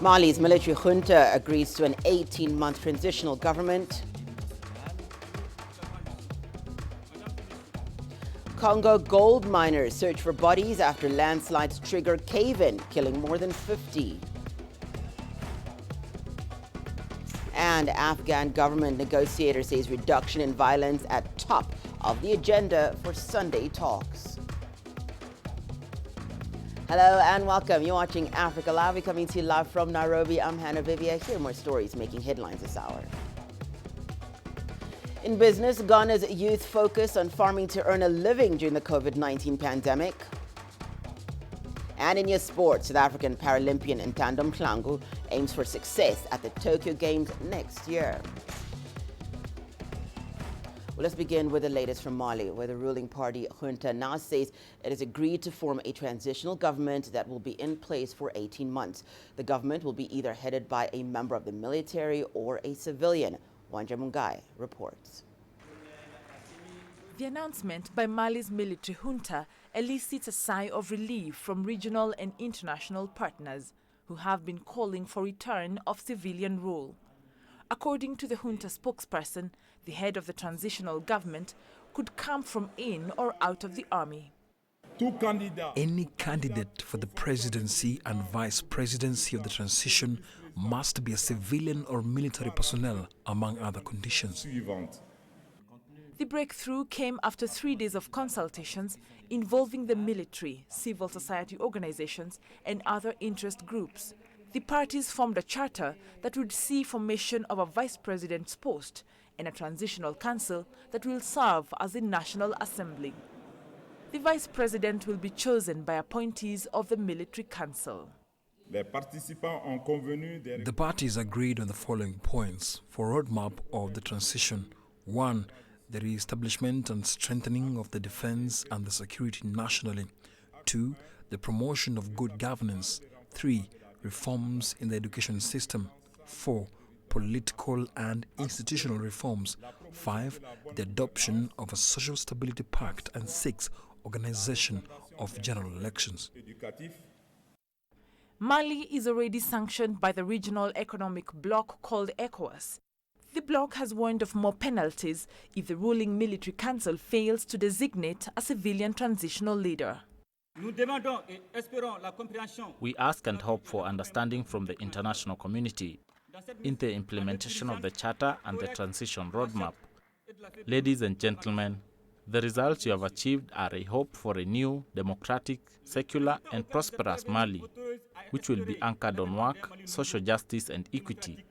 Mali's military junta agrees to an 18-month transitional government. Congo gold miners search for bodies after landslides trigger cave-in, killing more than 50. And Afghan government negotiator says reduction in violence at top of the agenda for Sunday talks. Hello and welcome. You're watching Africa Live. We're coming to you live from Nairobi. I'm Hannah Viviers. Here are more stories making headlines this hour. In business, Ghana's youth focus on farming to earn a living during the COVID-19 pandemic. And in your sports, South African Paralympian Ntando Mhlangu aims for success at the Tokyo Games next year. Well, let's begin with the latest from Mali, where the ruling party junta now says it has agreed to form a transitional government that will be in place for 18 months. The government will be either headed by a member of the military or a civilian. Wanja Mungai reports. The announcement by Mali's military junta elicits a sigh of relief from regional and international partners who have been calling for return of civilian rule. According to the junta spokesperson, the head of the transitional government could come from in or out of the army. Any candidate for the presidency and vice presidency of the transition must be a civilian or military personnel, among other conditions. The breakthrough came after 3 days of consultations involving the military, civil society organizations, and other interest groups. The parties formed a charter that would see formation of a vice president's post and a transitional council that will serve as the National Assembly. The vice president will be chosen by appointees of the military council. The parties agreed on the following points for roadmap of the transition. 1. The re-establishment and strengthening of the defense and the security nationally. 2. The promotion of good governance. 3. Reforms in the education system. 4. Political and institutional reforms. 5. The adoption of a social stability pact. And 6. Organization of general elections. Mali is already sanctioned by the regional economic bloc called ECOWAS. The bloc has warned of more penalties if the ruling military council fails to designate a civilian transitional leader. We ask and hope for understanding from the international community in the implementation of the Charter and the transition roadmap. Ladies and gentlemen, the results you have achieved are a hope for a new, democratic, secular and prosperous Mali, which will be anchored on work, social justice and equity.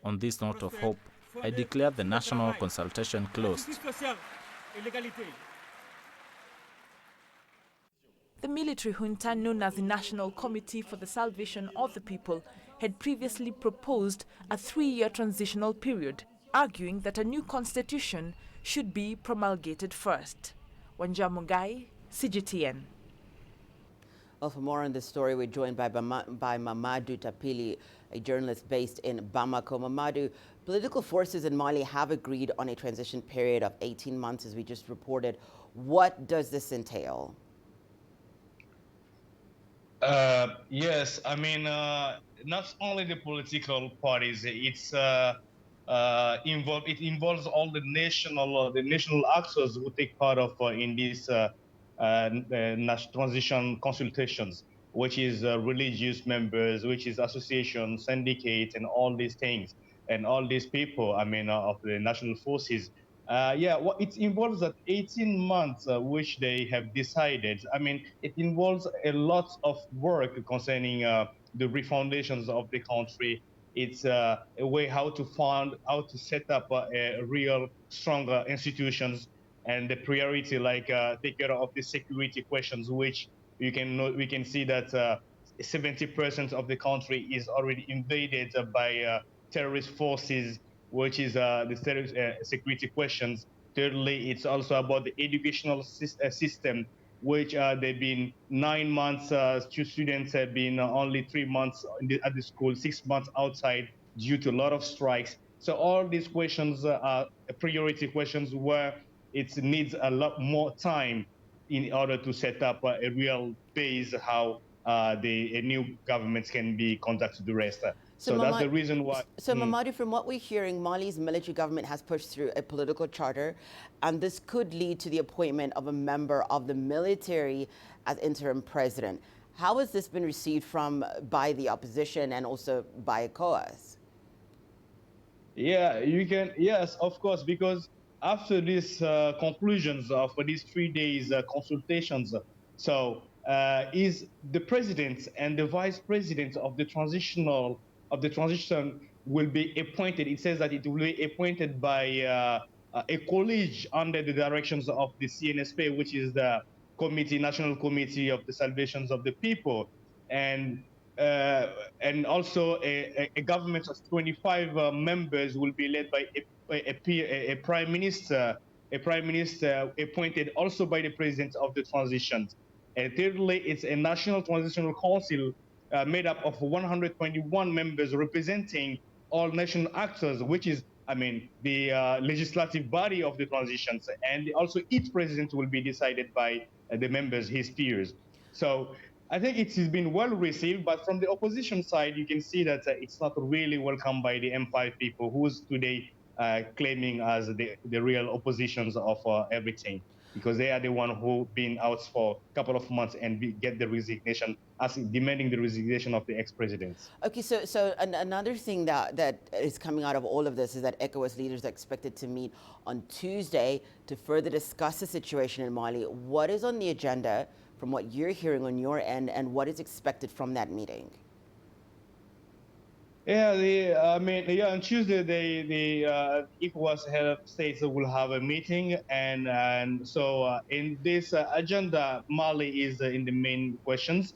On this note of hope, I declare the national consultation closed. The military junta, known as the National Committee for the Salvation of the People, had previously proposed a 3-year transitional period, arguing that a new constitution should be promulgated first. Wanja Mungai, CGTN. Well, for more on this story, we're joined by Mamadou Tapili, a journalist based in Bamako. Mamadou, political forces in Mali have agreed on a transition period of 18 months, as we just reported. What does this entail? Yes, I mean, not only the political parties, it involves all the national actors who take part of in these transition consultations, which is religious members, which is associations, syndicates, and all these things, and all these people, I mean, of the national forces. What it involves that 18 months, which they have decided. I mean, it involves a lot of work concerning the refoundations of the country. It's a way how to set up a real stronger institutions, and the priority, like take care of the security questions, which we can see that 70% of the country is already invaded by terrorist forces, which is the security questions. Thirdly, it's also about the educational system, which they've been 9 months, students have been only 3 months at the school, 6 months outside due to a lot of strikes. So all these questions are priority questions where it needs a lot more time in order to set up a real base how a new government can be conducted the rest. So That's the reason why. So Mamadou, from what we're hearing, Mali's military government has pushed through a political charter, and this could lead to the appointment of a member of the military as interim president. How has this been received by the opposition and also by ECOWAS? Yeah, you can. Yes, of course, because after these conclusions of these 3 days consultations, is the president and the vice president of the transition will be appointed. It says that it will be appointed by a college under the directions of the CNSP, which is the National Committee of the Salvations of the People, and also a government of 25 members will be led by a prime minister, appointed also by the president of the transition. And thirdly, it's a national transitional council made up of 121 members representing all national actors, which is, the legislative body of the transitions. And also each president will be decided by the members, his peers. So I think it has been well received, but from the opposition side, you can see that it's not really welcomed by the M5 people, who's today claiming as the real oppositions of everything, because they are the one who been out for a couple of months and get the resignation, demanding the resignation of the ex-presidents. Okay, so another thing that is coming out of all of this is that ECOWAS leaders are expected to meet on Tuesday to further discuss the situation in Mali. What is on the agenda from what you're hearing on your end, and what is expected from that meeting? Yeah, on Tuesday, the ECOWAS head of states will have a meeting, and so in this agenda, Mali is in the main questions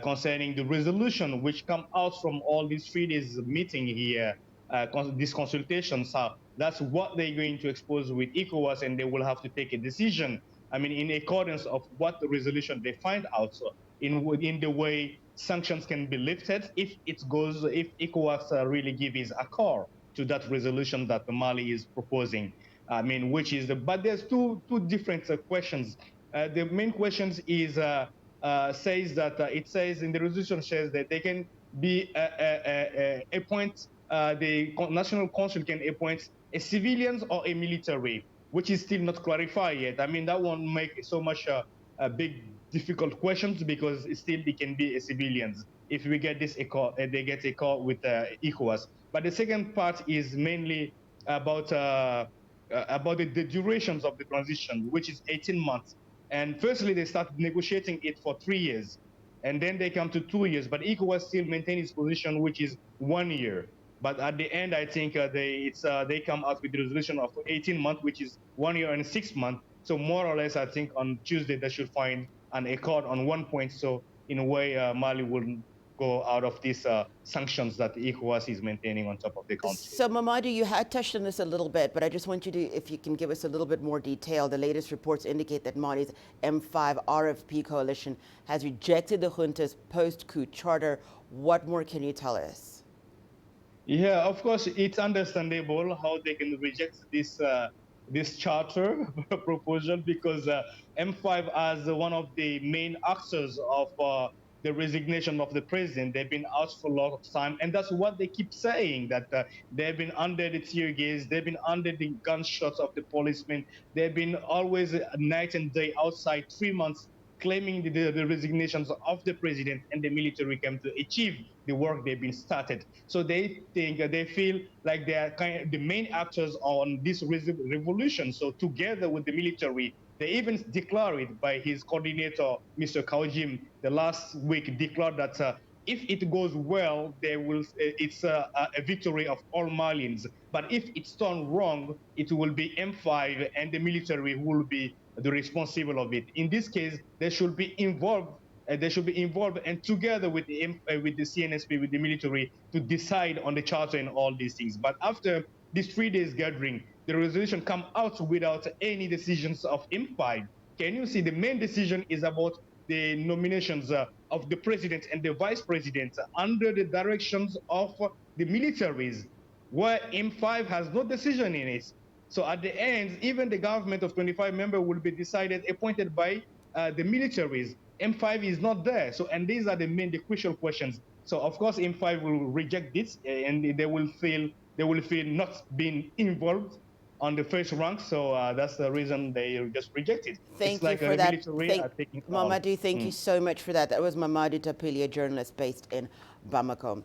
concerning the resolution which come out from all these 3 days meeting here, this consultation. So that's what they're going to expose with ECOWAS, and they will have to take a decision. In accordance of what the resolution they find out, so in the way sanctions can be lifted if ECOWAS really give his accord to that resolution that Mali is proposing. Which is but there's two different questions. The main questions is says that it says in the resolution says that they can be appoint the National Council can appoint a civilians or a military, which is still not clarified yet. That won't make so much a big difficult questions, because still it can be a civilians if we get this they get a call with ECOWAS. But the second part is mainly about the durations of the transition, which is 18 months. And firstly, they start negotiating it for 3 years, and then they come to 2 years. But ECOWAS still maintains its position, which is 1 year. But at the end, I think they come out with the resolution of 18 months, which is 1 year and 6 months. So more or less, I think on Tuesday they should find an accord on one point. So in a way, Mali will go out of these sanctions that ECOWAS is maintaining on top of the country. So Mamadou, you had touched on this a little bit, but I just want you to, if you can give us a little bit more detail. The latest reports indicate that Mali's M5 RFP coalition has rejected the junta's post-coup charter. What more can you tell us? Yeah, of course, it's understandable how they can reject this charter proposal, because M5 as one of the main actors of the resignation of the president, they've been out for a lot of time, and that's what they keep saying, that they've been under the tear gas, they've been under the gunshots of the policemen, they've been always night and day outside, 3 months, claiming the resignations of the president and the military came to achieve the work they've been started. So they feel like they are the main actors on this revolution. So together with the military, they even declared it by his coordinator, Mr. Kaojim, the last week declared that if it goes well, it's a victory of all Malians. But if it's done wrong, it will be M5 and the military who will be the responsible of it. In this case, they should be involved. And together with the CNSP, with the military, to decide on the charter and all these things. But after this 3 days gathering, the resolution come out without any decisions of M5. Can you see the main decision is about the nominations of the president and the vice president under the directions of the militaries, where M5 has no decision in it. So at the end, even the government of 25 members will be decided, appointed by the militaries. M5 is not there. So, and these are the crucial questions. So, of course, M5 will reject this, and they will feel not being involved on the first rank. So that's the reason they just reject it. Thank it's you like for the that. military are taking Mamadou, thank you so much for that. That was Mamadou Tapili, a journalist based in Bamako.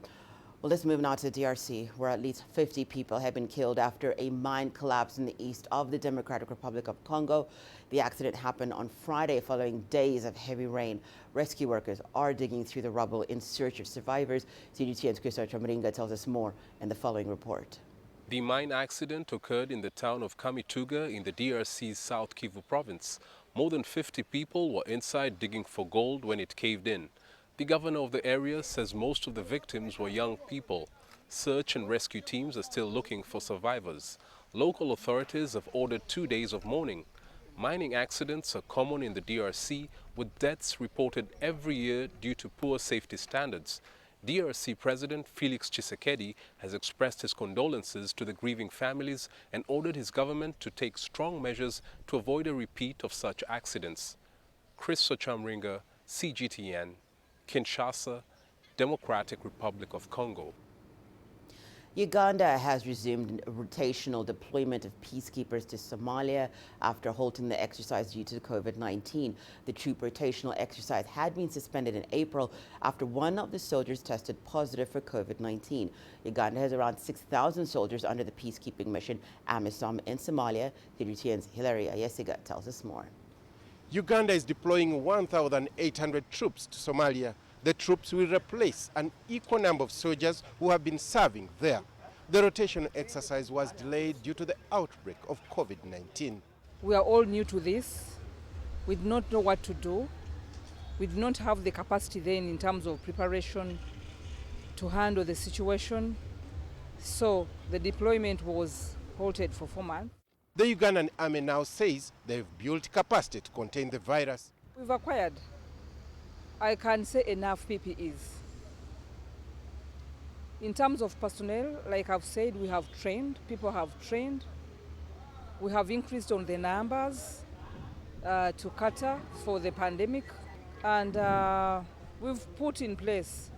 Well, let's move now to the DRC, where at least 50 people have been killed after a mine collapsed in the east of the Democratic Republic of Congo. The accident happened on Friday following days of heavy rain. Rescue workers are digging through the rubble in search of survivors. CGTN's Christopher Chamaringa tells us more in the following report. The mine accident occurred in the town of Kamituga in the DRC's South Kivu province. More than 50 people were inside digging for gold when it caved in. The governor of the area says most of the victims were young people. Search and rescue teams are still looking for survivors. Local authorities have ordered 2 days of mourning. Mining accidents are common in the DRC, with deaths reported every year due to poor safety standards. DRC President Felix Tshisekedi has expressed his condolences to the grieving families and ordered his government to take strong measures to avoid a repeat of such accidents. Chris Sochamringa, CGTN, Kinshasa, Democratic Republic of Congo. Uganda has resumed rotational deployment of peacekeepers to Somalia after halting the exercise due to COVID-19. The troop rotational exercise had been suspended in April after one of the soldiers tested positive for COVID-19. Uganda has around 6,000 soldiers under the peacekeeping mission AMISOM in Somalia. CGTN's Hilary Ayesiga tells us more. Uganda is deploying 1,800 troops to Somalia. The troops will replace an equal number of soldiers who have been serving there. The rotation exercise was delayed due to the outbreak of COVID-19. We are all new to this. We did not know what to do. We did not have the capacity then in terms of preparation to handle the situation. So the deployment was halted for 4 months. The Ugandan army now says they've built capacity to contain the virus. We've acquired, I can say, enough PPEs. In terms of personnel, like I've said, we have trained, people have trained. We have increased on the numbers to cater for the pandemic. And we've put in place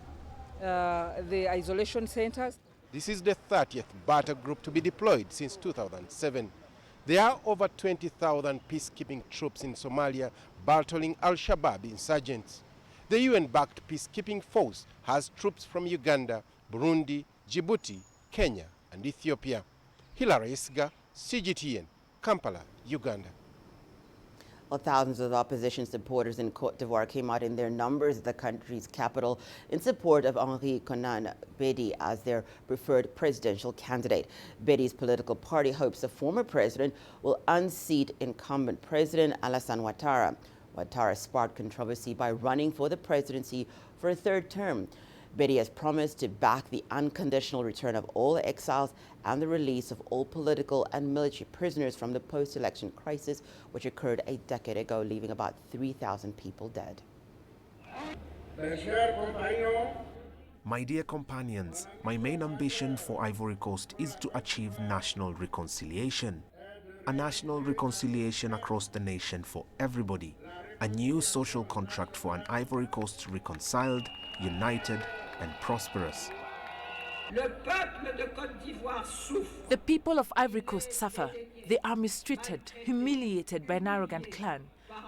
the isolation centers. This is the 30th battle group to be deployed since 2007. There are over 20,000 peacekeeping troops in Somalia battling Al-Shabaab insurgents. The UN-backed peacekeeping force has troops from Uganda, Burundi, Djibouti, Kenya, and Ethiopia. Hilary Isga, CGTN, Kampala, Uganda. Well, thousands of opposition supporters in Côte d'Ivoire came out in their numbers at the country's capital in support of Henri Konan Bedi as their preferred presidential candidate. Bedi's political party hopes the former president will unseat incumbent President Alassane Ouattara. Ouattara sparked controversy by running for the presidency for a third term. Bedi has promised to back the unconditional return of all exiles and the release of all political and military prisoners from the post-election crisis, which occurred a decade ago, leaving about 3,000 people dead. My dear companions, my main ambition for Ivory Coast is to achieve national reconciliation. A national reconciliation across the nation for everybody. A new social contract for an Ivory Coast reconciled, united, and prosperous. The people of Ivory Coast suffer. They are mistreated, humiliated by an arrogant clan.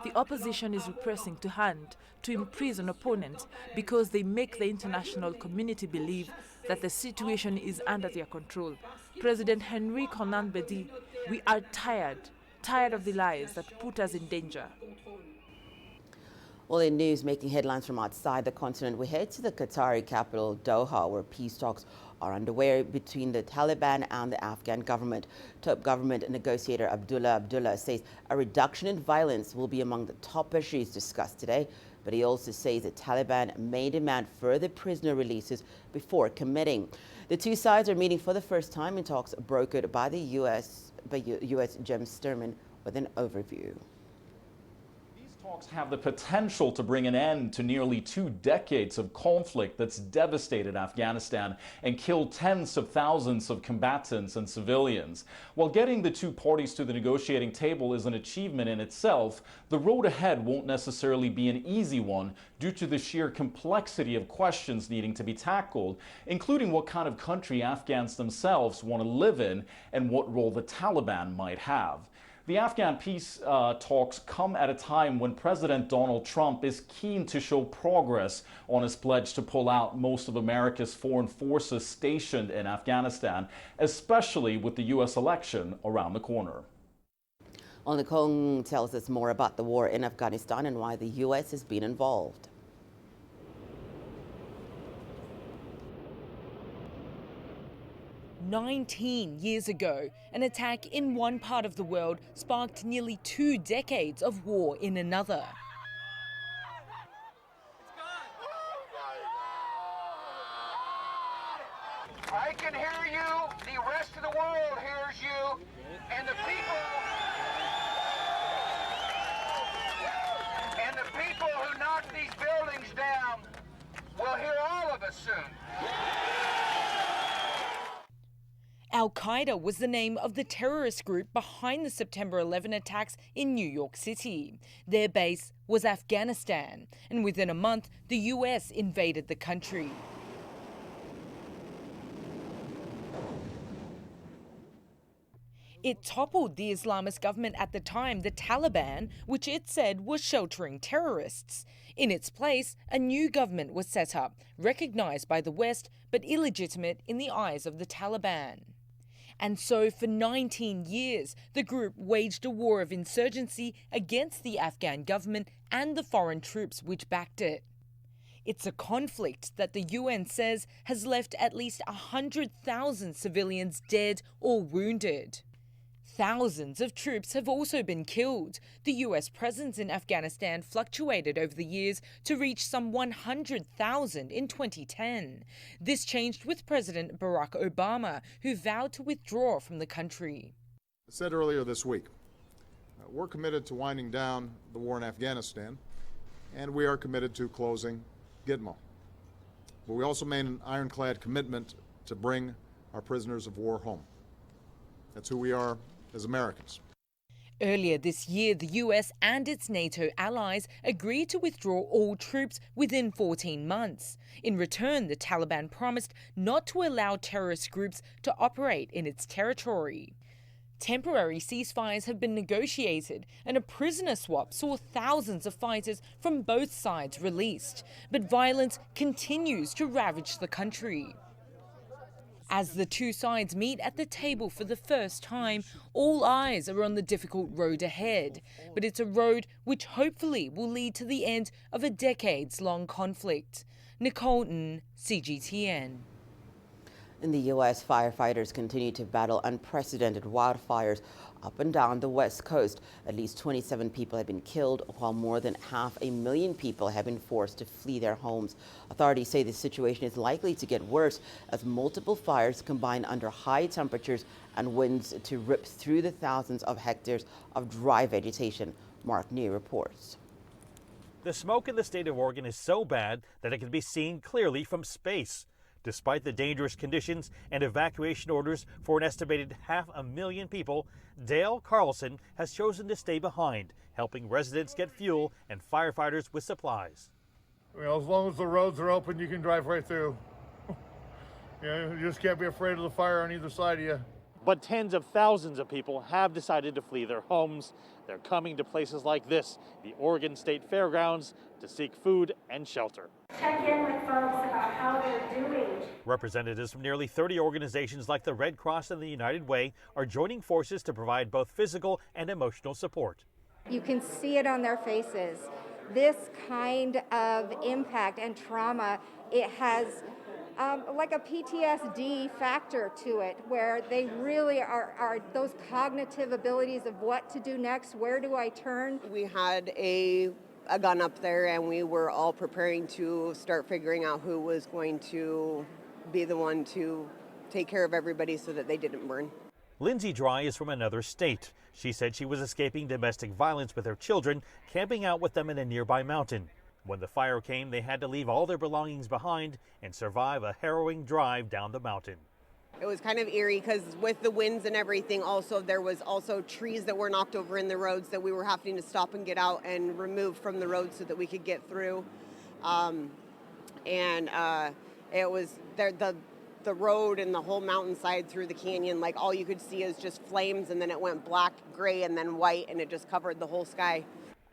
The opposition is repressing to hand, to imprison opponents because they make the international community believe that the situation is under their control. President Henri Konan Bedi, we are tired of the lies that put us in danger. Well, in news making headlines from outside the continent, we head to the Qatari capital, Doha, where peace talks are underway between the Taliban and the Afghan government. Top government negotiator Abdullah says a reduction in violence will be among the top issues discussed today. But he also says the Taliban may demand further prisoner releases before committing. The two sides are meeting for the first time in talks brokered by the U.S. Jim Sturman with an overview. Talks have the potential to bring an end to nearly 2 decades of conflict that's devastated Afghanistan and killed tens of thousands of combatants and civilians. While getting the two parties to the negotiating table is an achievement in itself, the road ahead won't necessarily be an easy one due to the sheer complexity of questions needing to be tackled, including what kind of country Afghans themselves want to live in and what role the Taliban might have. The Afghan peace talks come at a time when President Donald Trump is keen to show progress on his pledge to pull out most of America's foreign forces stationed in Afghanistan, especially with the U.S. election around the corner. Well, Kong tells us more about the war in Afghanistan and why the U.S. has been involved. 19 years ago, an attack in one part of the world sparked nearly 2 decades of war in another. I can hear you, the rest of the world hears you, and the people who knocked these buildings down will hear all of us soon. Al-Qaeda was the name of the terrorist group behind the September 11 attacks in New York City. Their base was Afghanistan, and within a month, the US invaded the country. It toppled the Islamist government at the time, the Taliban, which it said was sheltering terrorists. In its place, a new government was set up, recognized by the West, but illegitimate in the eyes of the Taliban. And so for 19 years, the group waged a war of insurgency against the Afghan government and the foreign troops which backed it. It's a conflict that the UN says has left at least 100,000 civilians dead or wounded. Thousands of troops have also been killed. The US presence in Afghanistan fluctuated over the years to reach some 100,000 in 2010. This changed with President Barack Obama, who vowed to withdraw from the country. I said earlier this week, we're committed to winding down the war in Afghanistan, and we are committed to closing Gitmo. But we also made an ironclad commitment to bring our prisoners of war home. That's who we are as Americans. Earlier this year, the US and its NATO allies agreed to withdraw all troops within 14 months. In return, the Taliban promised not to allow terrorist groups to operate in its territory. Temporary ceasefires have been negotiated, and a prisoner swap saw thousands of fighters from both sides released. But violence continues to ravage the country. As the two sides meet at the table for the first time, all eyes are on the difficult road ahead. But it's a road which hopefully will lead to the end of a decades-long conflict. Nicole Ng, CGTN. In the U.S., firefighters continue to battle unprecedented wildfires up and down the West Coast. At least 27 people have been killed, while more than 500,000 people have been forced to flee their homes. Authorities say the situation is likely to get worse as multiple fires combine under high temperatures and winds to rip through the thousands of hectares of dry vegetation. Mark New reports. The smoke in the state of Oregon is so bad that it can be seen clearly from space. Despite the dangerous conditions and evacuation orders for an estimated 500,000 people, Dale Carlson has chosen to stay behind, helping residents get fuel and firefighters with supplies. Well, as long as the roads are open, you can drive right through. You just can't be afraid of the fire on either side of you. But tens of thousands of people have decided to flee their homes. They're coming to places like this, the Oregon State Fairgrounds, to seek food and shelter. Check in with folks about how they're doing. Representatives from nearly 30 organizations like the Red Cross and the United Way are joining forces to provide both physical and emotional support. You can see it on their faces. This kind of impact and trauma, it has like a PTSD factor to it, where they really are those cognitive abilities of what to do next, where do I turn? We had a gun up there, and we were all preparing to start figuring out who was going to be the one to take care of everybody so that they didn't burn. Lindsay Dry is from another state. She said she was escaping domestic violence with her children, camping out with them in a nearby mountain. When the fire came, they had to leave all their belongings behind and survive a harrowing drive down the mountain. It was kind of eerie because with the winds and everything, also there was also trees that were knocked over in the roads that we were having to stop and get out and remove from the road so that we could get through. It was the road and the whole mountainside through the canyon, like all you could see is just flames, and then it went black, gray, and then white, and it just covered the whole sky.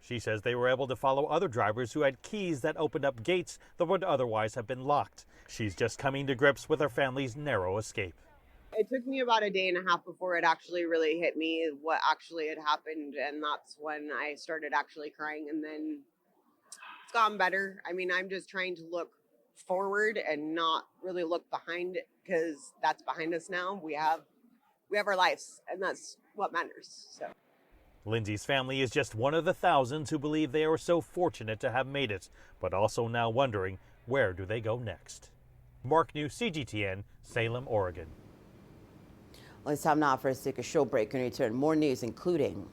She says they were able to follow other drivers who had keys that opened up gates that would otherwise have been locked. She's just coming to grips with her family's narrow escape. It took me about a day and a half before it actually really hit me what actually had happened, and that's when I started actually crying, and then it's gotten better. I mean, I'm just trying to look forward and not really look behind it, because that's behind us now. We have our lives, and that's what matters. So Lindsay's family is just one of the thousands who believe they are so fortunate to have made it, but also now wondering, where do they go next? Mark New, CGTN, Salem, Oregon. Well, it's time now for us to take a show break and return. More news, including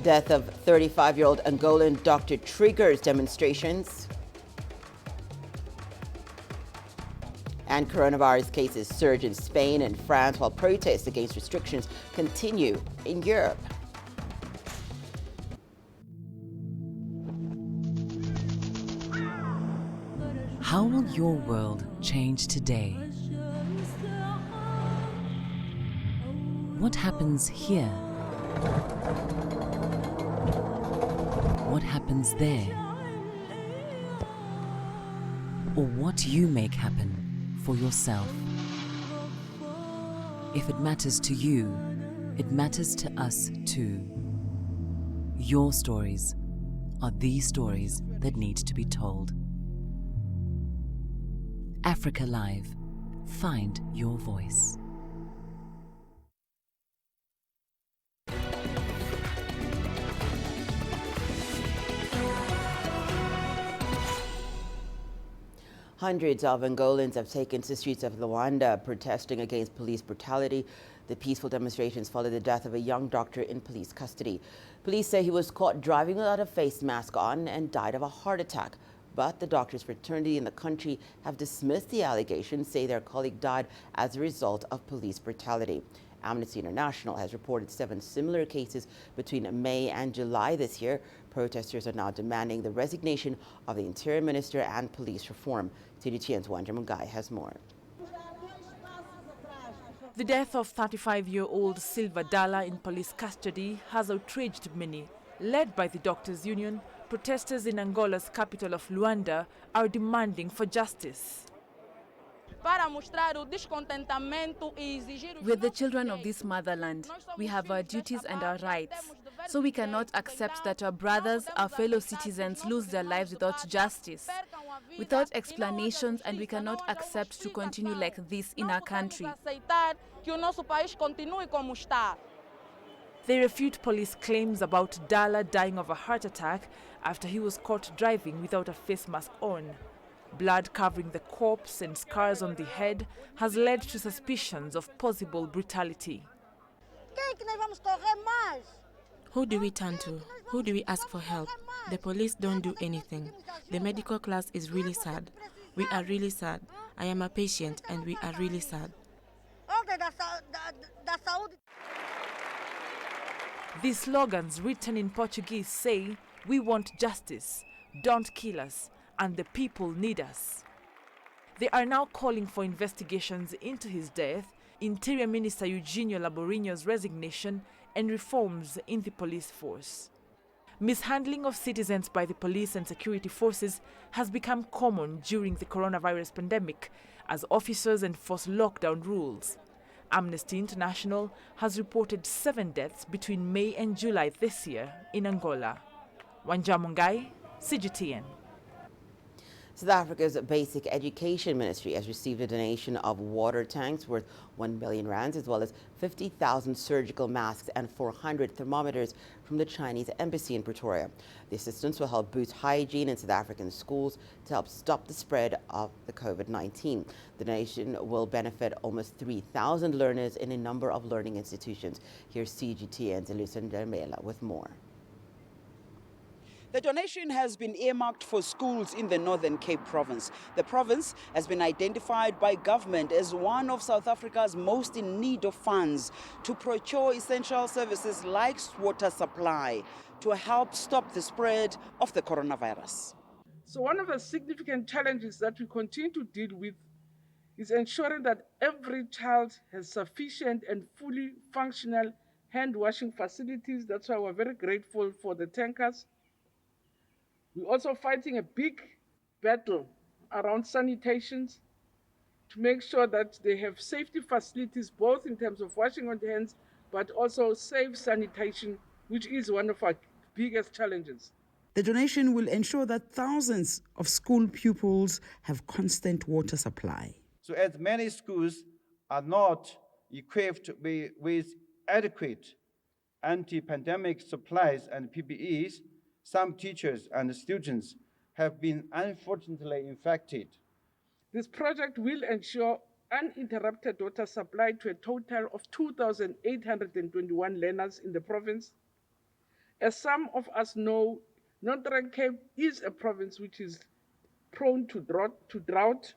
death of 35-year-old Angolan doctor triggers demonstrations, and coronavirus cases surge in Spain and France while protests against restrictions continue in Europe. How will your world change today? What happens here? What happens there? Or what you make happen for yourself. If it matters to you, it matters to us too. Your stories are the stories that need to be told. AfricaLive. Find your voice. Hundreds of Angolans have taken to the streets of Luanda protesting against police brutality. The peaceful demonstrations followed the death of a young doctor in police custody. Police say he was caught driving without a face mask on and died of a heart attack. But the doctors' fraternity in the country have dismissed the allegations, say their colleague died as a result of police brutality. Amnesty International has reported 7 similar cases between May and July this year. Protesters are now demanding the resignation of the Interior Minister and police reform. CGTN's Wanja Mungai has more. The death of 35-year-old Silva Dalla in police custody has outraged many. Led by the Doctors' Union, protesters in Angola's capital of Luanda are demanding for justice. We're the children of this motherland. We have our duties and our rights. So we cannot accept that our brothers, our fellow citizens, lose their lives without justice, without explanations, and we cannot accept to continue like this in our country. They refute police claims about Dalla dying of a heart attack after he was caught driving without a face mask on. Blood covering the corpse and scars on the head has led to suspicions of possible brutality. Who do we turn to? Who do we ask for help? The police don't do anything. The medical class is really sad. We are really sad. I am a patient and we are really sad. These slogans written in Portuguese say, "We want justice, don't kill us, and the people need us." They are now calling for investigations into his death, Interior Minister Eugenio Laborinho's resignation, and reforms in the police force. Mishandling of citizens by the police and security forces has become common during the coronavirus pandemic as officers enforce lockdown rules. Amnesty International has reported 7 deaths between May and July this year in Angola. Wanja Mungai, CGTN. South Africa's Basic Education Ministry has received a donation of water tanks worth 1 million rands, as well as 50,000 surgical masks and 400 thermometers from the Chinese embassy in Pretoria. The assistance will help boost hygiene in South African schools to help stop the spread of the COVID-19. The donation will benefit almost 3,000 learners in a number of learning institutions. Here's CGTN's Lucinda Mela with more. The donation has been earmarked for schools in the Northern Cape province. The province has been identified by government as one of South Africa's most in need of funds to procure essential services like water supply to help stop the spread of the coronavirus. So one of the significant challenges that we continue to deal with is ensuring that every child has sufficient and fully functional hand washing facilities. That's why we're very grateful for the tankers. We're also fighting a big battle around sanitations to make sure that they have safety facilities, both in terms of washing on the hands, but also safe sanitation, which is one of our biggest challenges. The donation will ensure that thousands of school pupils have constant water supply. So as many schools are not equipped with adequate anti-pandemic supplies and PPEs, some teachers and students have been unfortunately infected. This project will ensure uninterrupted water supply to a total of 2,821 learners in the province. As some of us know, Northern Cape is a province which is prone to drought.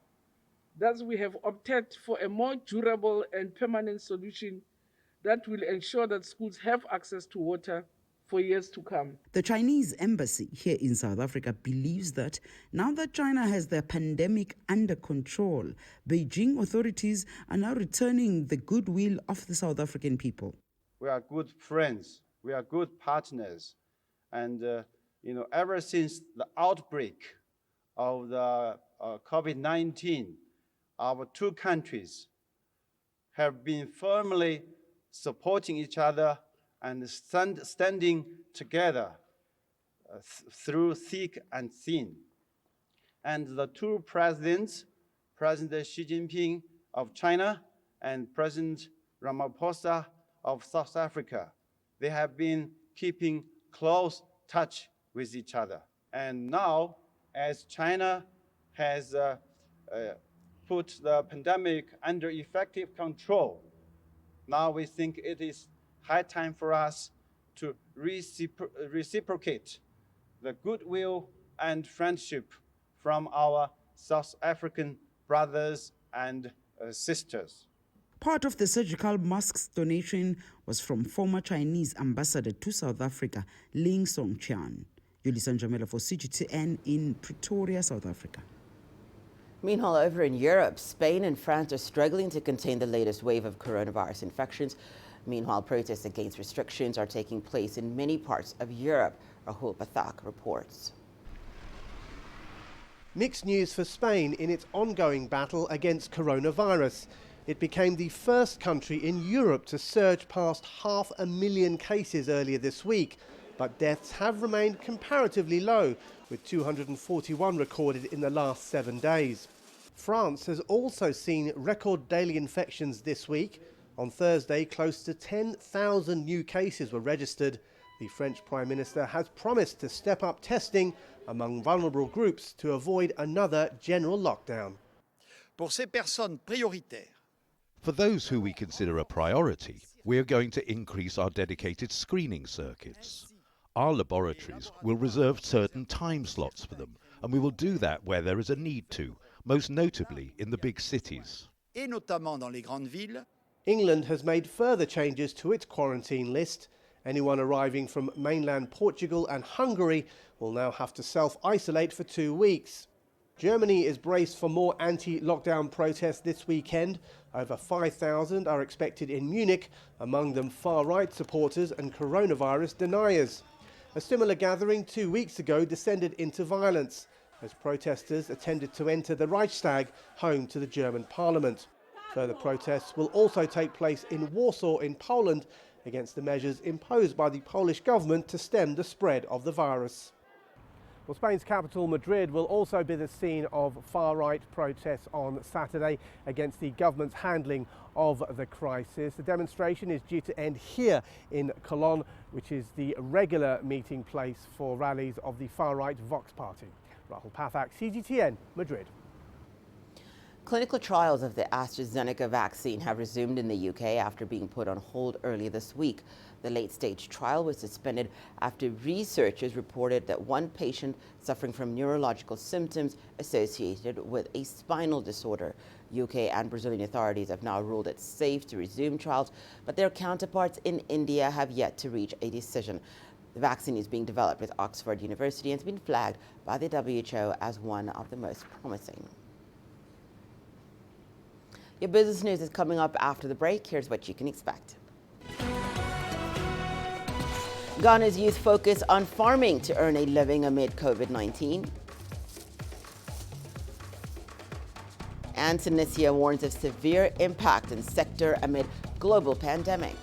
Thus, we have opted for a more durable and permanent solution that will ensure that schools have access to water for years to come. The Chinese embassy here in South Africa believes that now that China has the pandemic under control, Beijing authorities are now returning the goodwill of the South African people. We are good friends, we are good partners, and ever since the outbreak of the COVID-19, our two countries have been firmly supporting each other and standing together through thick and thin. And the two presidents, President Xi Jinping of China and President Ramaphosa of South Africa, they have been keeping close touch with each other. And now, as China has put the pandemic under effective control, now we think it is high time for us to reciprocate the goodwill and friendship from our South African brothers and sisters. Part of the surgical masks donation was from former Chinese ambassador to South Africa, Ling Songqian. Yulisa Njamela for CGTN in Pretoria, South Africa. Meanwhile, over in Europe, Spain and France are struggling to contain the latest wave of coronavirus infections. Meanwhile, protests against restrictions are taking place in many parts of Europe. Rahul Pathak reports. Mixed news for Spain in its ongoing battle against coronavirus. It became the first country in Europe to surge past 500,000 cases earlier this week, but deaths have remained comparatively low, with 241 recorded in the last 7 days. France has also seen record daily infections this week. On Thursday, close to 10,000 new cases were registered. The French Prime Minister has promised to step up testing among vulnerable groups to avoid another general lockdown. Pour ces personnes prioritaires, for those who we consider a priority, we are going to increase our dedicated screening circuits. Our laboratories will reserve certain time slots for them, and we will do that where there is a need to, most notably in the big cities. et notamment dans les grandes villes. England has made further changes to its quarantine list. Anyone arriving from mainland Portugal and Hungary will now have to self-isolate for 2 weeks. Germany is braced for more anti-lockdown protests this weekend. Over 5,000 are expected in Munich, among them far-right supporters and coronavirus deniers. A similar gathering 2 weeks ago descended into violence as protesters attempted to enter the Reichstag, home to the German parliament. Further protests will also take place in Warsaw in Poland against the measures imposed by the Polish government to stem the spread of the virus. Well, Spain's capital, Madrid, will also be the scene of far-right protests on Saturday against the government's handling of the crisis. The demonstration is due to end here in Colón, which is the regular meeting place for rallies of the far-right Vox Party. Rahul Pathak, CGTN, Madrid. Clinical trials of the AstraZeneca vaccine have resumed in the UK after being put on hold earlier this week. The late-stage trial was suspended after researchers reported that one patient suffering from neurological symptoms associated with a spinal disorder. UK and Brazilian authorities have now ruled it safe to resume trials, but their counterparts in India have yet to reach a decision. The vaccine is being developed with Oxford University and has been flagged by the WHO as one of the most promising. Your business news is coming up after the break. Here's what you can expect. Ghana's youth focus on farming to earn a living amid COVID-19. And Tunisia warns of severe impact in sector amid global pandemic.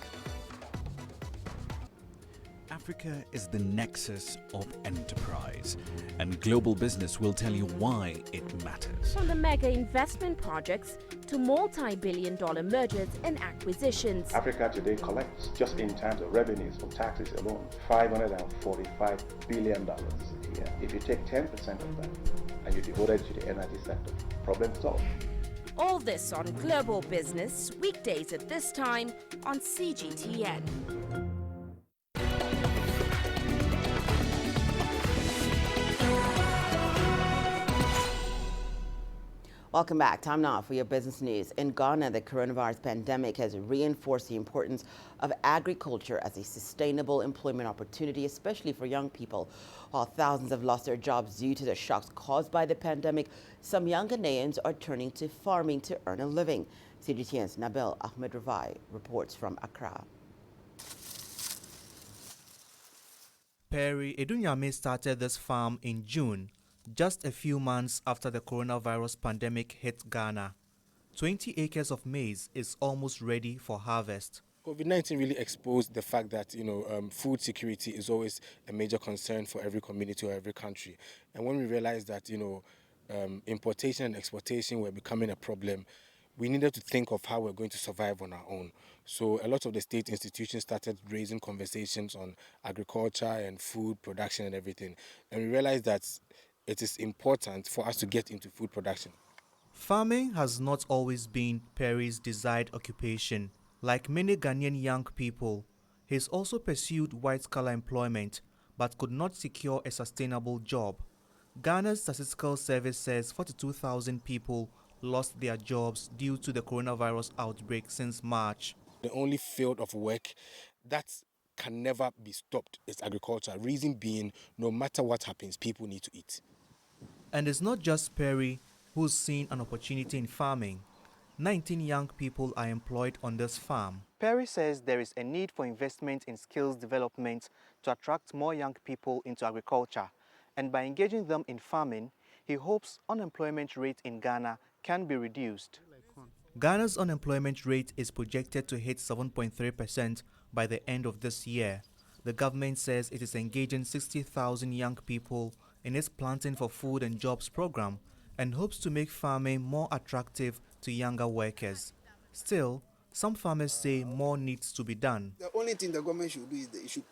Africa is the nexus of enterprise, and global business will tell you why it matters. From the mega investment projects to multi-billion-dollar mergers and acquisitions. Africa today collects, just in terms of revenues from taxes alone, $545 billion a year. If you take 10% of that and you devote it to the energy sector, problem solved. All this on Global Business, weekdays at this time on CGTN. Welcome back. Time now for your business news. In Ghana, the coronavirus pandemic has reinforced the importance of agriculture as a sustainable employment opportunity, especially for young people. While thousands have lost their jobs due to the shocks caused by the pandemic, some young Ghanaians are turning to farming to earn a living. CGTN's Nabil Ahmed Rafai reports from Accra. Perry Edunyame started this farm in June, just a few months after the coronavirus pandemic hit Ghana. 20 acres of maize is almost ready for harvest. COVID-19 really exposed the fact that, food security is always a major concern for every community or every country. And when we realized that, importation and exportation were becoming a problem, we needed to think of how we're going to survive on our own. So a lot of the state institutions started raising conversations on agriculture and food production and everything. And we realized that it is important for us to get into food production. Farming has not always been Perry's desired occupation. Like many Ghanaian young people, he's also pursued white-collar employment but could not secure a sustainable job. Ghana's Statistical Service says 42,000 people lost their jobs due to the coronavirus outbreak since March. The only field of work that can never be stopped is agriculture. Reason being, no matter what happens, people need to eat. And it's not just Perry who's seen an opportunity in farming. 19 young people are employed on this farm. Perry says there is a need for investment in skills development to attract more young people into agriculture. And by engaging them in farming, he hopes unemployment rate in Ghana can be reduced. Ghana's unemployment rate is projected to hit 7.3% by the end of this year. The government says it is engaging 60,000 young people in its Planting for Food and Jobs program and hopes to make farming more attractive to younger workers. Still, some farmers say more needs to be done. The only thing the government should do is they should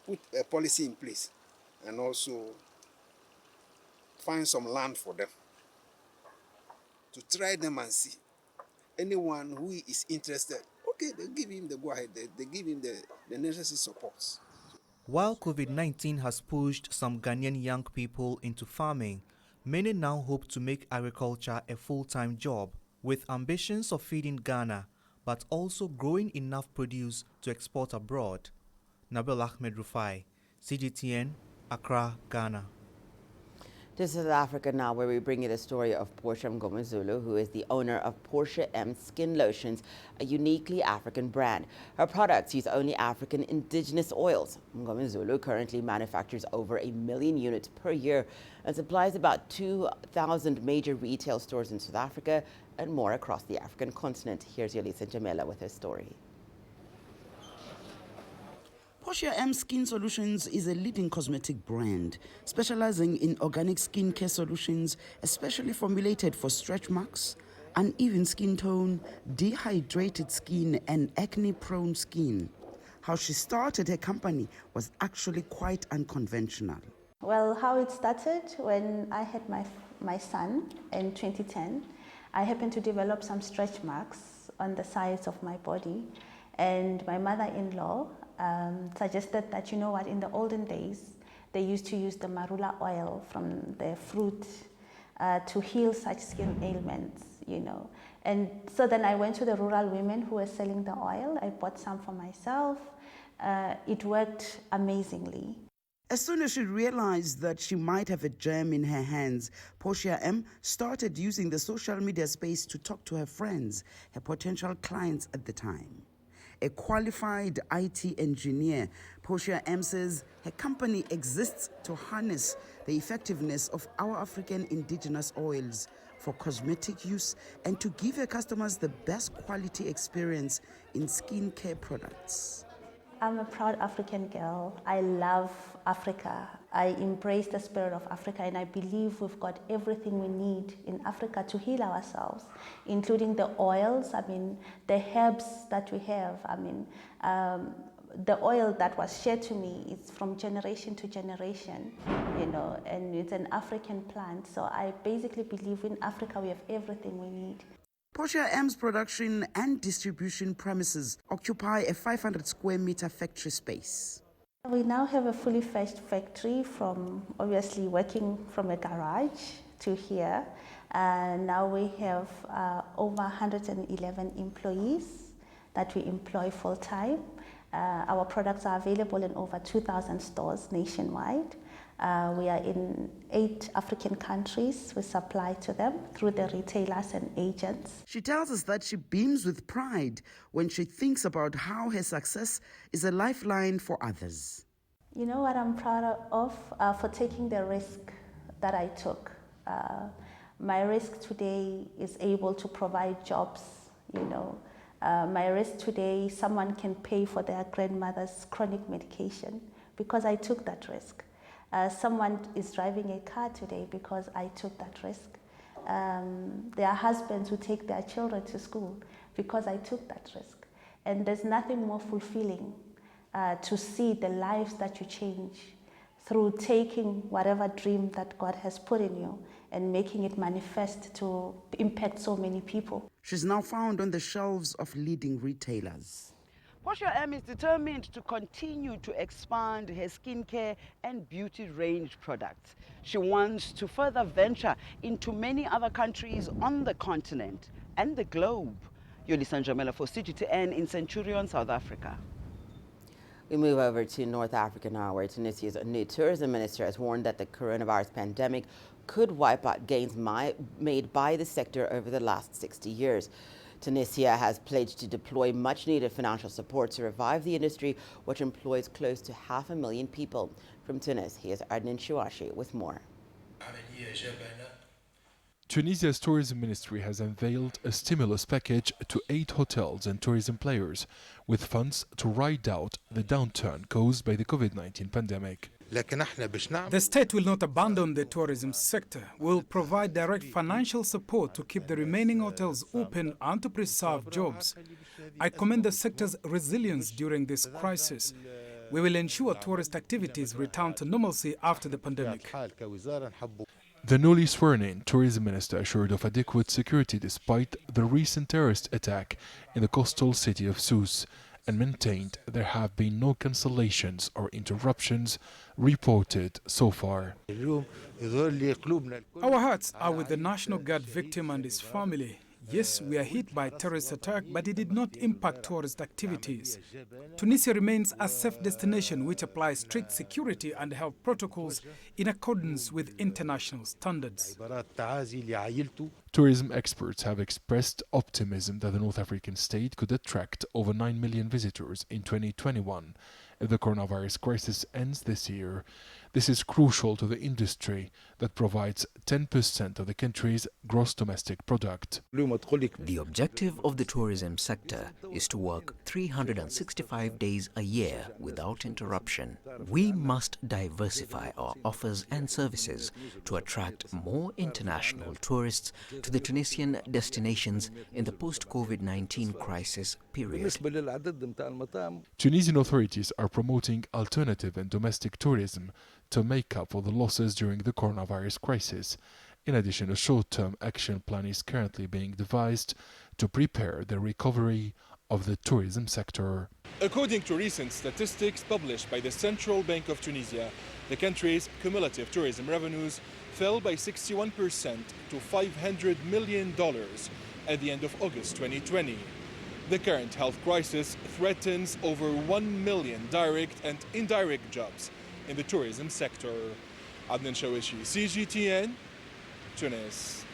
put a policy in place and also find some land for them to try them and see. Anyone who is interested, okay, they give him the go-ahead, they give him the necessary supports. While COVID-19 has pushed some Ghanaian young people into farming, many now hope to make agriculture a full-time job, with ambitions of feeding Ghana, but also growing enough produce to export abroad. Nabil Ahmed Rafai, CGTN, Accra, Ghana. To South Africa now, where we bring you the story of Portia Mngomezulu, who is the owner of Portia M Skin Lotions, a uniquely African brand. Her products use only African indigenous oils. Mngomezulu currently manufactures over 1 million units per year and supplies about 2,000 major retail stores in South Africa and more across the African continent. Here's Yolisa Jamela with her story. Portia M Skin Solutions is a leading cosmetic brand specializing in organic skincare solutions, especially formulated for stretch marks, uneven skin tone, dehydrated skin, and acne-prone skin. How she started her company was actually quite unconventional. Well, how it started, when I had my son in 2010, I happened to develop some stretch marks on the sides of my body, and my mother-in-law suggested that, you know what, in the olden days, they used to use the marula oil from the fruit to heal such skin ailments, you know. And so then I went to the rural women who were selling the oil. I bought some for myself. It worked amazingly. As soon as she realized that she might have a gem in her hands, Portia M started using the social media space to talk to her friends, her potential clients at the time. A qualified IT engineer, Portia M says her company exists to harness the effectiveness of our African indigenous oils for cosmetic use and to give her customers the best quality experience in skincare products. I'm a proud African girl. I love Africa. I embrace the spirit of Africa, and I believe we've got everything we need in Africa to heal ourselves, including the oils, the herbs that we have. The oil that was shared to me is from generation to generation, you know, and it's an African plant. So I basically believe in Africa we have everything we need. Portia M's production and distribution premises occupy a 500 square meter factory space. We now have a fully fledged factory, from obviously working from a garage to here. Now we have over 111 employees that we employ full time. Our products are available in over 2,000 stores nationwide. We are in 8 African countries. We supply to them through the retailers and agents. She tells us that she beams with pride when she thinks about how her success is a lifeline for others. You know what I'm proud of? For taking the risk that I took. My risk today is able to provide jobs, you know. My risk today, someone can pay for their grandmother's chronic medication because I took that risk. Someone is driving a car today because I took that risk. There are husbands who take their children to school because I took that risk. And there's nothing more fulfilling to see the lives that you change through taking whatever dream that God has put in you and making it manifest to impact so many people. She's now found on the shelves of leading retailers. Portia M is determined to continue to expand her skincare and beauty range products. She wants to further venture into many other countries on the continent and the globe. Yolisa Njamela for CGTN in Centurion, South Africa. We move over to North Africa now, where Tunisia's new tourism minister has warned that the coronavirus pandemic could wipe out gains made by the sector over the last 60 years. Tunisia has pledged to deploy much-needed financial support to revive the industry, which employs close to 500,000 people. From Tunis, here's Adnan Chouachi with more. Tunisia's tourism ministry has unveiled a stimulus package to 8 hotels and tourism players, with funds to ride out the downturn caused by the COVID-19 pandemic. The state will not abandon the tourism sector. We will provide direct financial support to keep the remaining hotels open and to preserve jobs. I commend the sector's resilience during this crisis. We will ensure tourist activities return to normalcy after the pandemic. The newly sworn-in tourism minister assured of adequate security despite the recent terrorist attack in the coastal city of Sousse, and maintained there have been no cancellations or interruptions reported so far. Our hearts are with the National Guard victim and his family. Yes, we are hit by a terrorist attack, but it did not impact tourist activities. Tunisia remains a safe destination which applies strict security and health protocols in accordance with international standards. Tourism experts have expressed optimism that the North African state could attract over 9 million visitors in 2021 if the coronavirus crisis ends this year. This is crucial to the industry that provides 10% of the country's gross domestic product. The objective of the tourism sector is to work 365 days a year without interruption. We must diversify our offers and services to attract more international tourists to the Tunisian destinations in the post-COVID-19 crisis period. Tunisian authorities are promoting alternative and domestic tourism to make up for the losses during the coronavirus crisis. In addition, a short-term action plan is currently being devised to prepare the recovery of the tourism sector. According to recent statistics published by the Central Bank of Tunisia, the country's cumulative tourism revenues fell by 61% to $500 million at the end of August 2020. The current health crisis threatens over 1 million direct and indirect jobs in the tourism sector. Adnan Shawishi, CGTN, Tunis.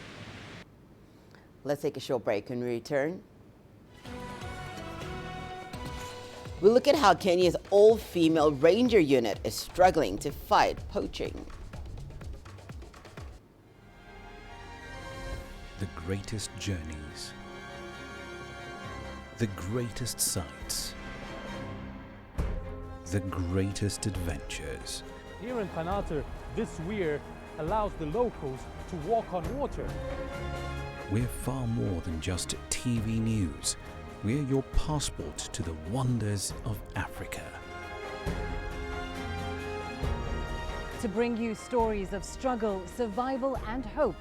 Let's take a short break and return. We'll look at how Kenya's all-female ranger unit is struggling to fight poaching. The greatest journeys, the greatest sights, the greatest adventures. Here in Qanater, this weir allows the locals to walk on water. We're far more than just TV news. We're your passport to the wonders of Africa. To bring you stories of struggle, survival and hope.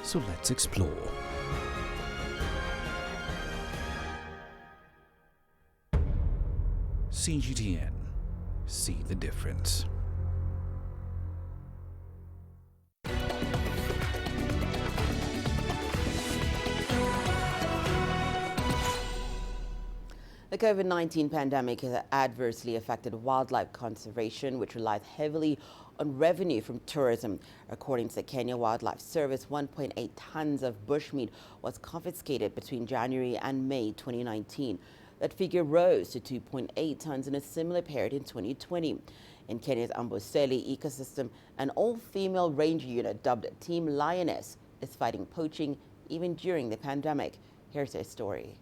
So let's explore. CGTN. See the difference. The COVID-19 pandemic has adversely affected wildlife conservation, which relies heavily on revenue from tourism. According to the Kenya Wildlife Service, 1.8 tons of bushmeat was confiscated between January and May 2019. That figure rose to 2.8 tons in a similar period in 2020. In Kenya's Amboseli ecosystem, an all-female ranger unit dubbed Team Lioness is fighting poaching even during the pandemic. Here's their story.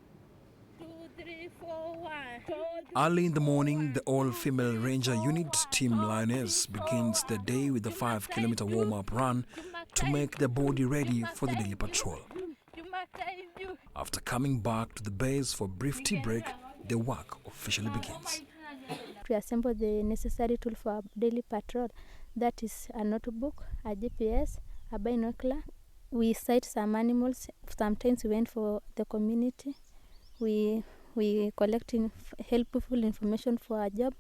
Early in the morning, the all-female ranger unit, Team Lioness, begins the day with a 5-kilometer warm-up run to make their body ready for the daily patrol. After coming back to the base for a brief tea break, the work officially begins. To assemble the necessary tool for our daily patrol, that is a notebook, a GPS, a binocular. We sight some animals. Sometimes we went for the community. We collecting helpful information for our job.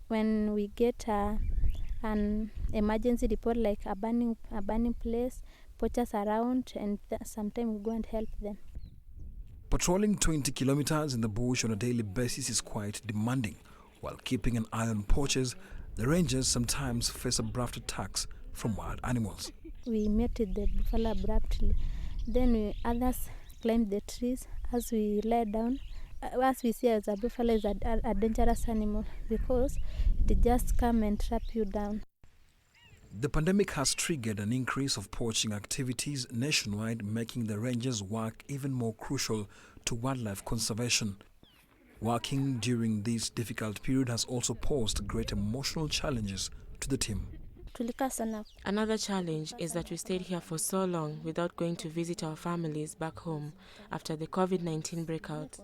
When we get an emergency report like a burning place, poachers around, and sometimes we go and help them. Patrolling 20 kilometers in the bush on a daily basis is quite demanding. While keeping an eye on poachers, the rangers sometimes face abrupt attacks from wild animals. We met with the buffalo abruptly. Then others climbed the trees. As we lay down, as we see as a buffalo is a dangerous animal because it just come and trap you down. The pandemic has triggered an increase of poaching activities nationwide, making the rangers' work even more crucial to wildlife conservation. Working during this difficult period has also posed great emotional challenges to the team. Another challenge is that we stayed here for so long without going to visit our families back home after the COVID-19 breakout.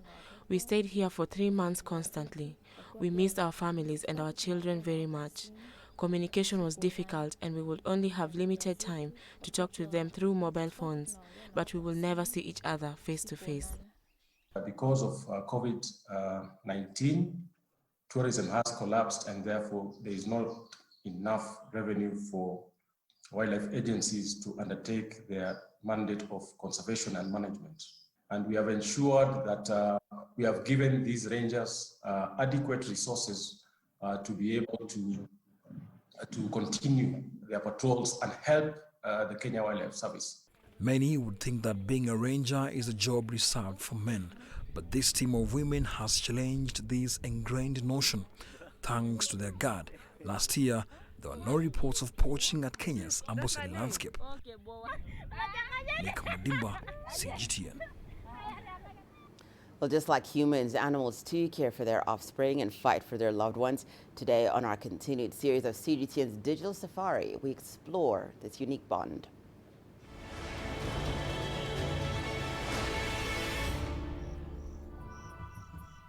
We stayed here for 3 months constantly. We missed our families and our children very much. Communication was difficult and we would only have limited time to talk to them through mobile phones, but we will never see each other face to face. Because of COVID-19, tourism has collapsed and therefore there is not enough revenue for wildlife agencies to undertake their mandate of conservation and management. And we have ensured that we have given these rangers adequate resources to be able to continue their patrols and help the Kenya Wildlife Service. Many would think that being a ranger is a job reserved for men, but this team of women has challenged this ingrained notion. Thanks to their guard, last year there were no reports of poaching at Kenya's Amboseli landscape. Nick Madimba, CGTN. Well, just like humans, animals too care for their offspring and fight for their loved ones. Today, on our continued series of CGTN's Digital Safari, we explore this unique bond.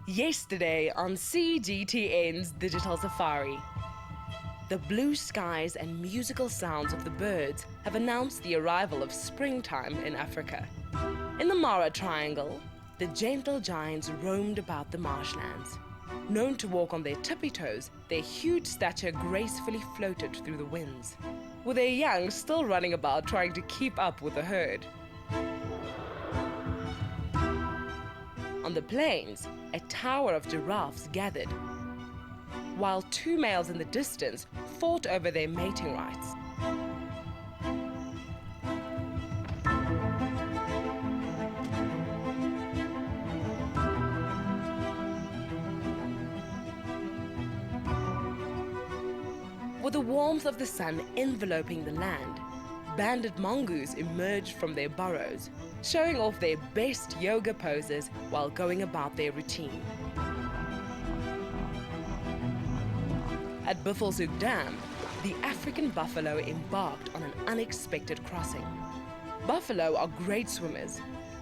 Yesterday on CGTN's Digital Safari. The blue skies and musical sounds of the birds have announced the arrival of springtime in Africa. In the Mara Triangle, the gentle giants roamed about the marshlands. Known to walk on their tippy toes, their huge stature gracefully floated through the winds, with their young still running about trying to keep up with the herd. On the plains, a tower of giraffes gathered, while two males in the distance fought over their mating rights. With the warmth of the sun enveloping the land, banded mongoose emerged from their burrows, showing off their best yoga poses while going about their routine. At Buffelshoek Dam, the African buffalo embarked on an unexpected crossing. Buffalo are great swimmers.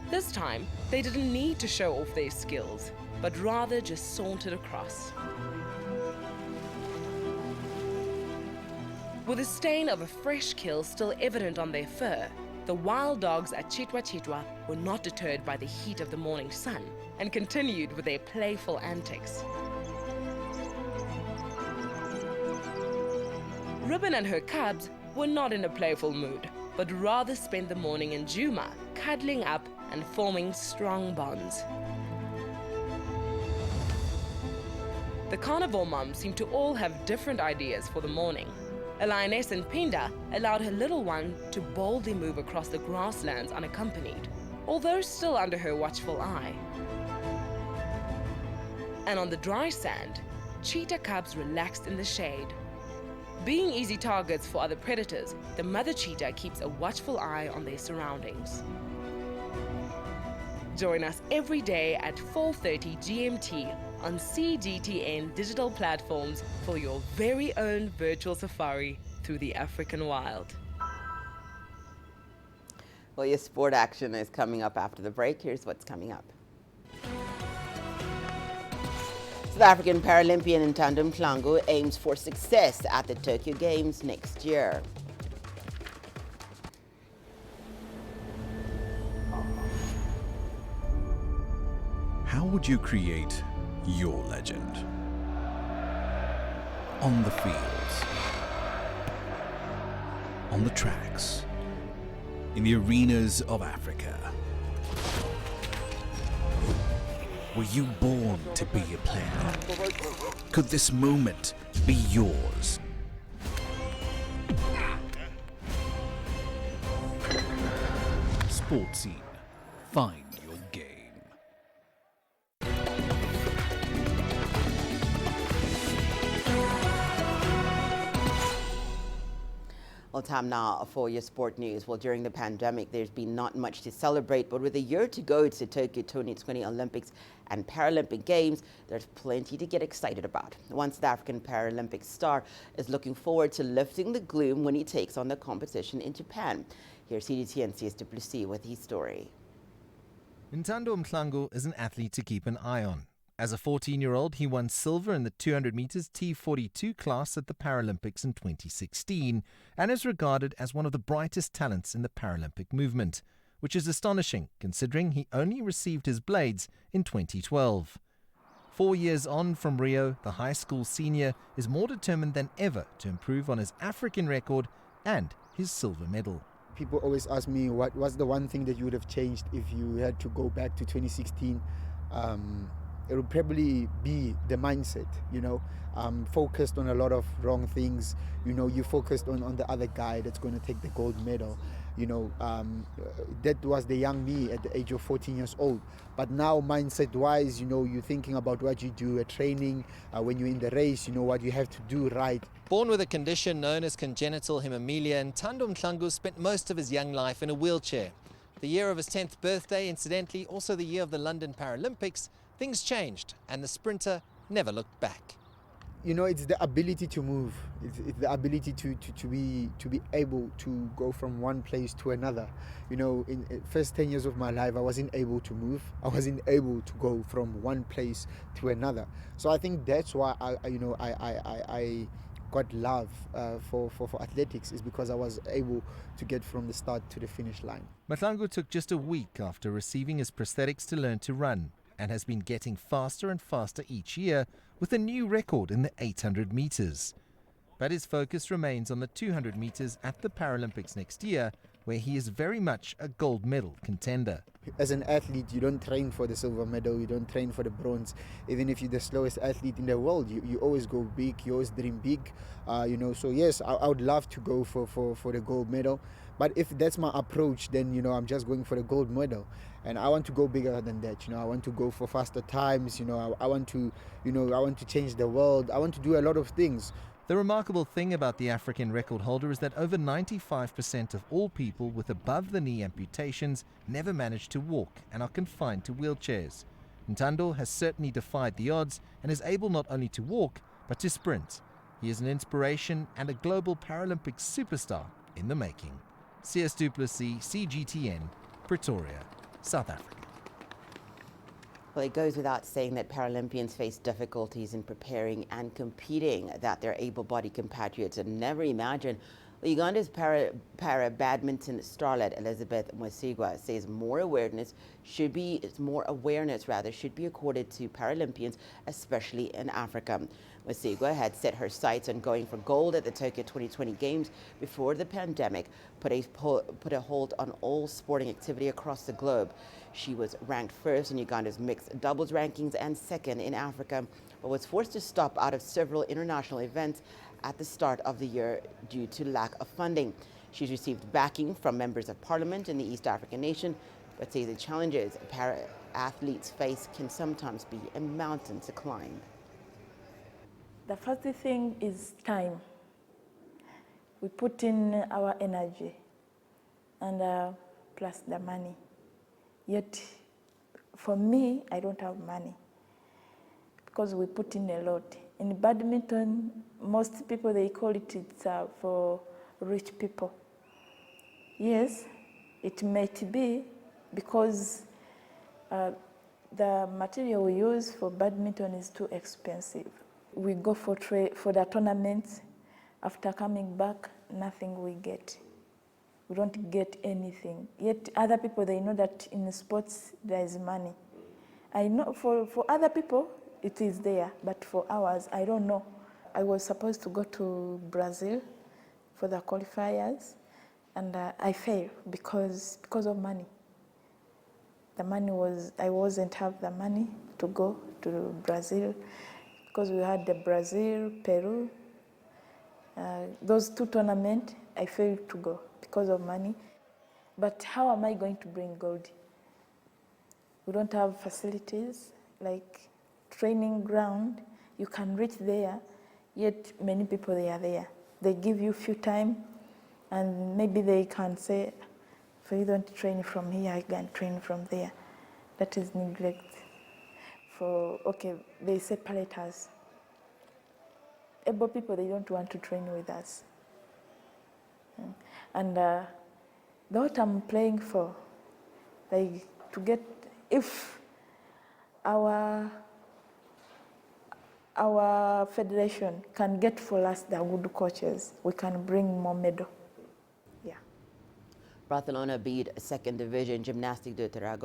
This time, they didn't need to show off their skills, but rather just sauntered across. With the stain of a fresh kill still evident on their fur, the wild dogs at Chitwa Chitwa were not deterred by the heat of the morning sun and continued with their playful antics. Ribbon and her cubs were not in a playful mood, but rather spent the morning in Juma, cuddling up and forming strong bonds. The carnivore moms seem to all have different ideas for the morning. A lioness in Pinda allowed her little one to boldly move across the grasslands unaccompanied, although still under her watchful eye. And on the dry sand, cheetah cubs relaxed in the shade. Being easy targets for other predators, the mother cheetah keeps a watchful eye on their surroundings. Join us every day at 4:30 GMT on CGTN digital platforms for your very own virtual safari through the African wild. Well, your sport action is coming up after the break. Here's what's coming up. South African Paralympian Ntando Mhlangu aims for success at the Tokyo Games next year. How would you create your legend? On the fields, on the tracks, in the arenas of Africa. Were you born to be a player? Could this moment be yours? Sports Scene. Find your game. Well, time now for your sport news. Well, during the pandemic, there's been not much to celebrate, but with a year to go to Tokyo 2020 Olympics and Paralympic Games, there's plenty to get excited about. One South African Paralympic star is looking forward to lifting the gloom when he takes on the competition in Japan. Here's CGTN CSWC with his story. Ntando Mhlangu is an athlete to keep an eye on. As a 14-year-old, he won silver in the 200 meters T42 class at the Paralympics in 2016 and is regarded as one of the brightest talents in the Paralympic movement, which is astonishing considering he only received his blades in 2012. 4 years on from Rio, the high school senior is more determined than ever to improve on his African record and his silver medal. People always ask me what was the one thing that you would have changed if you had to go back to 2016. it will probably be the mindset, you know. Focused on a lot of wrong things. You know, you focused on the other guy that's going to take the gold medal. You know, that was the young me at the age of 14 years old. But now, mindset-wise, you know, you're thinking about what you do at training, when you're in the race, you know, what you have to do right. Born with a condition known as congenital hemophilia, Ntando Mhlangu spent most of his young life in a wheelchair. The year of his 10th birthday, incidentally, also the year of the London Paralympics, things changed, and the sprinter never looked back. You know, it's the ability to move. It's the ability to be able to go from one place to another. You know, in the first 10 years of my life, I wasn't able to move. I wasn't able to go from one place to another. So I think that's why I got love for athletics, is because I was able to get from the start to the finish line. Mhlangu took just a week after receiving his prosthetics to learn to run, and has been getting faster and faster each year, with a new record in the 800 meters. But his focus remains on the 200 meters at the Paralympics next year, where he is very much a gold medal contender. As an athlete, you don't train for the silver medal, you don't train for the bronze. Even if you're the slowest athlete in the world, you always go big, you always dream big. You know, so yes, I would love to go for the gold medal. But if that's my approach, then, you know, I'm just going for the gold medal. And I want to go bigger than that. You know, I want to go for faster times. You know, I want to, you know, I want to change the world. I want to do a lot of things. The remarkable thing about the African record holder is that over 95% of all people with above-the-knee amputations never manage to walk and are confined to wheelchairs. Ntando has certainly defied the odds and is able not only to walk, but to sprint. He is an inspiration and a global Paralympic superstar in the making. CS Duplessis, CGTN, Pretoria, South Africa. Well, it goes without saying that Paralympians face difficulties in preparing and competing that their able-bodied compatriots would never imagine. Uganda's para badminton starlet Elizabeth Mwesigwa says more awareness should be accorded to Paralympians, especially in Africa. Mwesigwa had set her sights on going for gold at the Tokyo 2020 Games before the pandemic put a hold on all sporting activity across the globe. She was ranked first in Uganda's mixed doubles rankings and second in Africa, but was forced to stop out of several international events at the start of the year due to lack of funding. She's received backing from members of parliament in the East African nation, but says the challenges para-athletes face can sometimes be a mountain to climb. The first thing is time. We put in our energy and plus the money. Yet, for me, I don't have money because we put in a lot. In badminton, most people, they call it's for rich people. Yes, it might be because the material we use for badminton is too expensive. We go for the tournaments. After coming back, nothing we get. We don't get anything. Yet other people, they know that in sports there is money. I know for other people it is there, but for ours, I don't know. I was supposed to go to Brazil for the qualifiers, and I failed because of money. The money was, I wasn't have the money to go to Brazil because we had the Brazil, Peru, those two tournaments, I failed to go because of money. But how am I going to bring gold? We don't have facilities like training ground. You can reach there, yet many people, they are there. They give you few time, and maybe they can say, if you don't train from here, I can train from there. That is neglect. Okay, they separate us. Able people, they don't want to train with us. And what I'm playing for, like to get, if our federation can get for us the good coaches, we can bring more medal. Yeah. Barcelona beat second division Gymnastic de Tarragona